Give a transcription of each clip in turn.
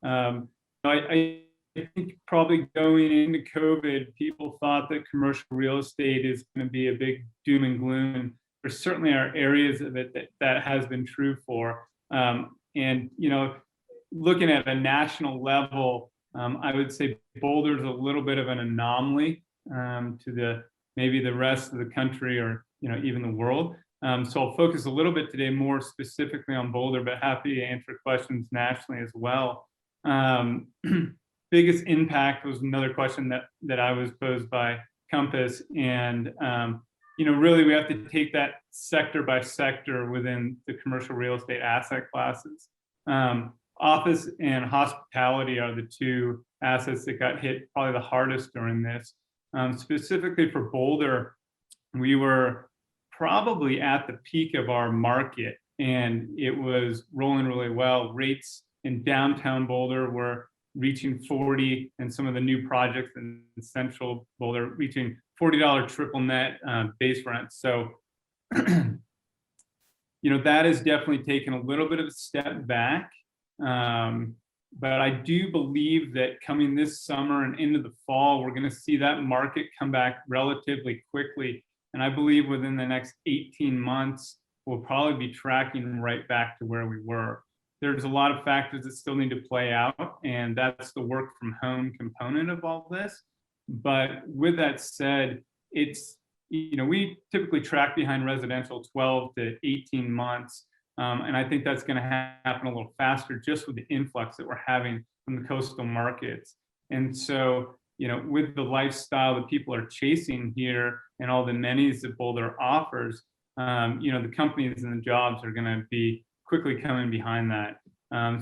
I think probably going into COVID, people thought that commercial real estate is going to be a big doom and gloom. And there certainly are areas of it that has been true for. And, looking at a national level, I would say Boulder's a little bit of an anomaly to maybe the rest of the country or, even the world. So I'll focus a little bit today more specifically on Boulder, but happy to answer questions nationally as well. Biggest impact was another question that I was posed by Compass. And, really we have to take that sector by sector within the commercial real estate asset classes. Office and hospitality are the two assets that got hit probably the hardest during this. Specifically for Boulder, we were probably at the peak of our market and it was rolling really well. Rates in downtown Boulder were reaching 40, and some of the new projects in central Boulder reaching $40 triple net base rent. So, that has definitely taken a little bit of a step back. But I do believe that coming this summer and into the fall, we're going to see that market come back relatively quickly. And I believe within the next 18 months, we'll probably be tracking right back to where we were. There's a lot of factors that still need to play out, and that's the work from home component of all this. But with that said, it's, we typically track behind residential 12 to 18 months. And I think that's going to happen a little faster just with the influx that we're having from the coastal markets. And so, with the lifestyle that people are chasing here and all the amenities that Boulder offers, the companies and the jobs are going to be quickly coming behind that.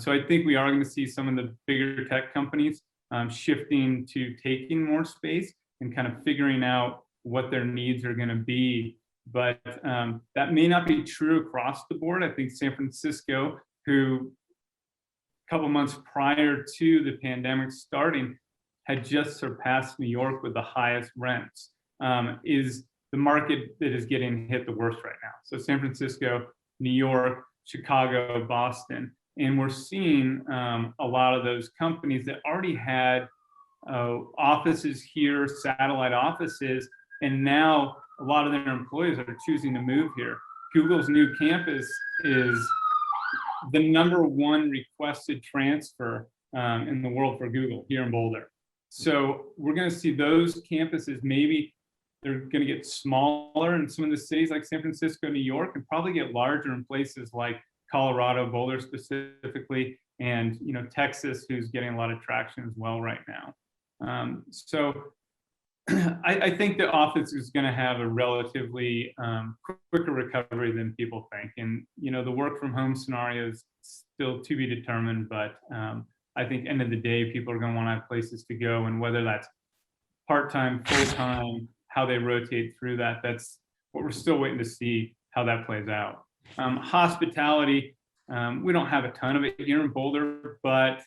So I think we are going to see some of the bigger tech companies shifting to taking more space and kind of figuring out what their needs are going to be. But that may not be true across the board. I think San Francisco, who a couple months prior to the pandemic starting had just surpassed New York with the highest rents, is the market that is getting hit the worst right now. So San Francisco, New York, Chicago, Boston. And we're seeing a lot of those companies that already had offices here, satellite offices, and now a lot of their employees are choosing to move here. Google's new campus is the #1 requested transfer in the world for Google here in Boulder. So we're going to see those campuses, maybe they're going to get smaller in some of the cities like San Francisco, New York, and probably get larger in places like Colorado, Boulder specifically, and Texas, who's getting a lot of traction as well right now. So I think the office is going to have a relatively quicker recovery than people think. And, the work from home scenario is still to be determined, but I think end of the day, people are going to want to have places to go, and whether that's part-time, full-time, how they rotate through that, that's what we're still waiting to see how that plays out. Hospitality, we don't have a ton of it here in Boulder, but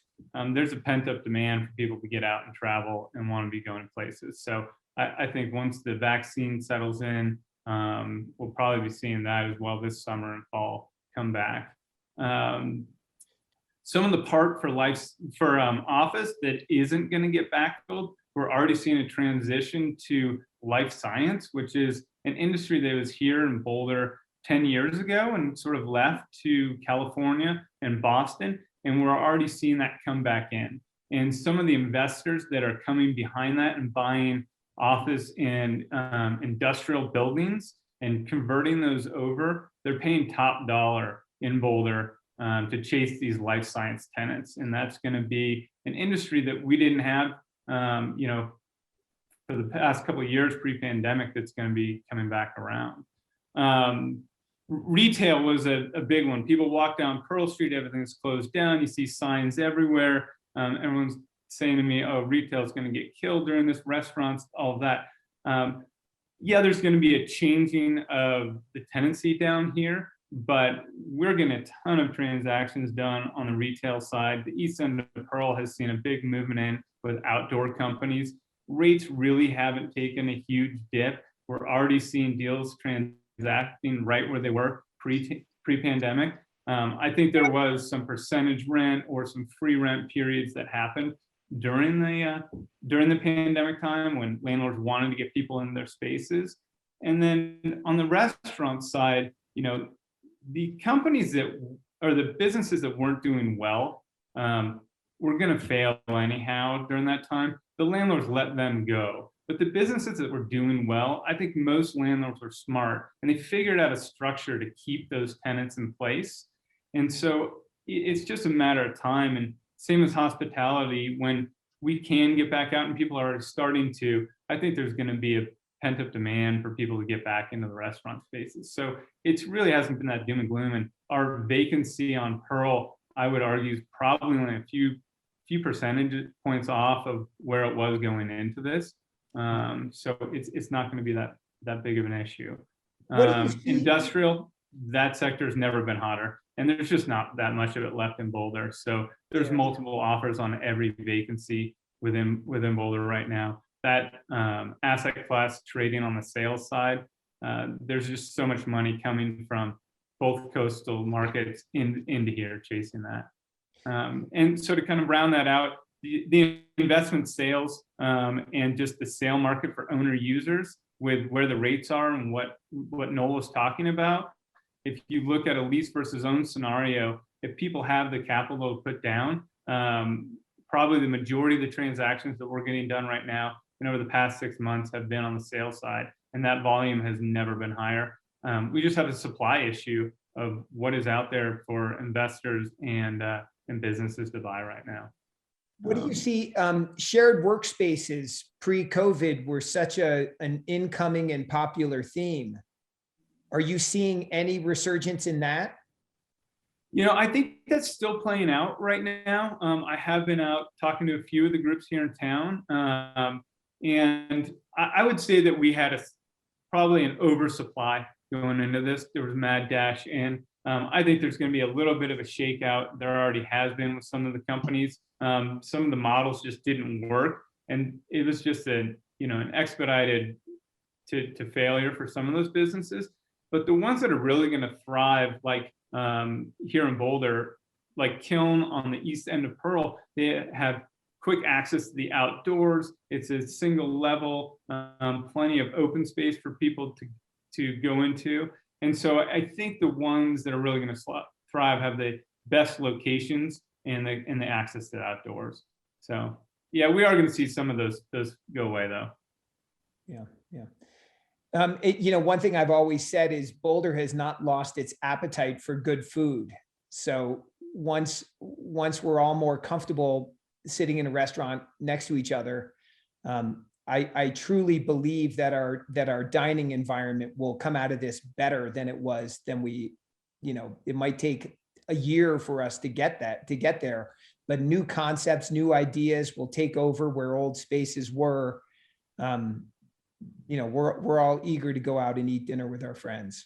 there's a pent-up demand for people to get out and travel and want to be going places. So I think once the vaccine settles in, we'll probably be seeing that as well this summer and fall come back. Some of the part for office that isn't going to get backfilled, we're already seeing a transition to life science, which is an industry that was here in Boulder 10 years ago and sort of left to California and Boston. And we're already seeing that come back in. And some of the investors that are coming behind that and buying office and industrial buildings and converting those over, they're paying top dollar in Boulder to chase these life science tenants. And that's going to be an industry that we didn't have, for the past couple of years pre-pandemic, that's going to be coming back around. Retail was a big one. People walk down Pearl Street, everything's closed down. You see signs everywhere. Everyone's saying to me, oh, retail is going to get killed during this, restaurants, all of that. Yeah, there's going to be a changing of the tenancy down here, but we're getting a ton of transactions done on the retail side. The east end of Pearl has seen a big movement in with outdoor companies. Rates really haven't taken a huge dip. We're already seeing deals transacting right where they were pre-pandemic. I think there was some percentage rent or some free rent periods that happened during the pandemic time when landlords wanted to get people in their spaces. And then on the restaurant side, the companies that or the businesses that weren't doing well were going to fail anyhow during that time. The landlords let them go. But the businesses that were doing well, I think most landlords are smart and they figured out a structure to keep those tenants in place. And so it's just a matter of time. And same as hospitality, when we can get back out and people are starting to, I think there's going to be a pent up demand for people to get back into the restaurant spaces. So it really hasn't been that doom and gloom. And our vacancy on Pearl, I would argue, is probably only a few percentage points off of where it was going into this. So it's not going to be that big of an issue. Industrial, that sector has never been hotter, and there's just not that much of it left in Boulder. So there's multiple offers on every vacancy within Boulder right now. That asset class trading on the sales side, there's just so much money coming from both coastal markets into here chasing that. And so to kind of round that out, the investment sales and just the sale market for owner users with where the rates are and what Noel was talking about. If you look at a lease versus own scenario, if people have the capital to put down, probably the majority of the transactions that we're getting done right now and over the past 6 months have been on the sales side, and that volume has never been higher. We just have a supply issue of what is out there for investors and businesses to buy right now. What do you see? Shared workspaces pre-COVID were such an incoming and popular theme. Are you seeing any resurgence in that? I think that's still playing out right now. I have been out talking to a few of the groups here in town. And I would say that we had probably an oversupply going into this. There was mad dash in. I think there's going to be a little bit of a shakeout. There already has been with some of the companies. Some of the models just didn't work, and it was just an expedited to failure for some of those businesses. But the ones that are really going to thrive, like here in Boulder, like Kiln on the east end of Pearl, they have quick access to the outdoors. It's a single level, plenty of open space for people to go into. And so I think the ones that are really going to thrive have the best locations and the access to the outdoors. So yeah, we are going to see some of those go away though. Yeah. One thing I've always said is Boulder has not lost its appetite for good food. So once we're all more comfortable sitting in a restaurant next to each other, I truly believe that our dining environment will come out of this better than it was. It might take a year for us to get there, but new concepts, new ideas will take over where old spaces were. We're all eager to go out and eat dinner with our friends.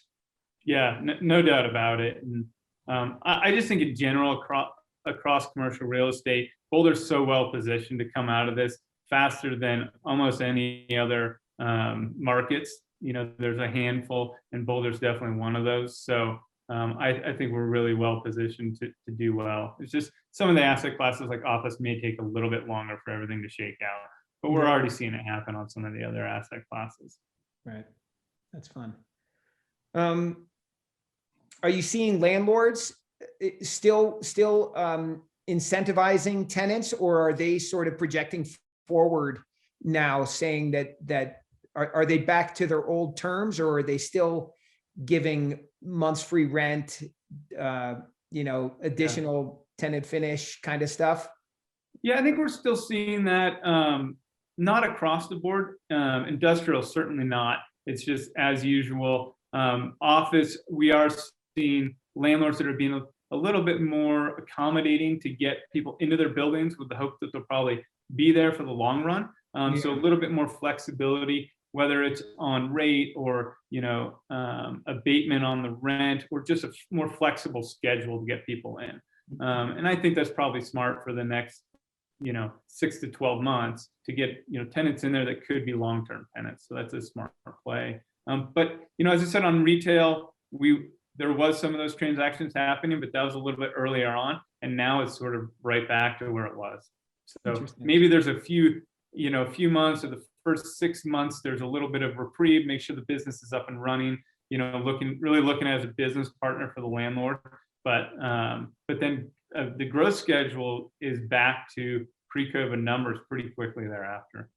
Yeah, no doubt about it. And I just think in general across commercial real estate, Boulder's so well positioned to come out of this faster than almost any other markets. There's a handful, and Boulder's definitely one of those. So I think we're really well positioned to do well. It's just some of the asset classes like office may take a little bit longer for everything to shake out, but we're already seeing it happen on some of the other asset classes. Right. That's fun. Are you seeing landlords still incentivizing tenants, or are they sort of projecting forward now, saying that are they back to their old terms, or are they still giving months free rent, additional tenant finish kind of stuff? Yeah, I think we're still seeing that. Not across the board. Industrial, certainly not. It's just as usual. Office, we are seeing landlords that are being a little bit more accommodating to get people into their buildings with the hope that they'll probably be there for the long run. So a little bit more flexibility, whether it's on rate or abatement on the rent, or just a more flexible schedule to get people in. And I think that's probably smart for the next 6 to 12 months to get tenants in there that could be long-term tenants. So that's a smart play. But as I said, on retail, there was some of those transactions happening, but that was a little bit earlier on, and now it's sort of right back to where it was. So Interesting. maybe there's a few months, or the first 6 months, there's a little bit of reprieve, make sure the business is up and running, really looking as a business partner for the landlord. But then the growth schedule is back to pre-COVID numbers pretty quickly thereafter.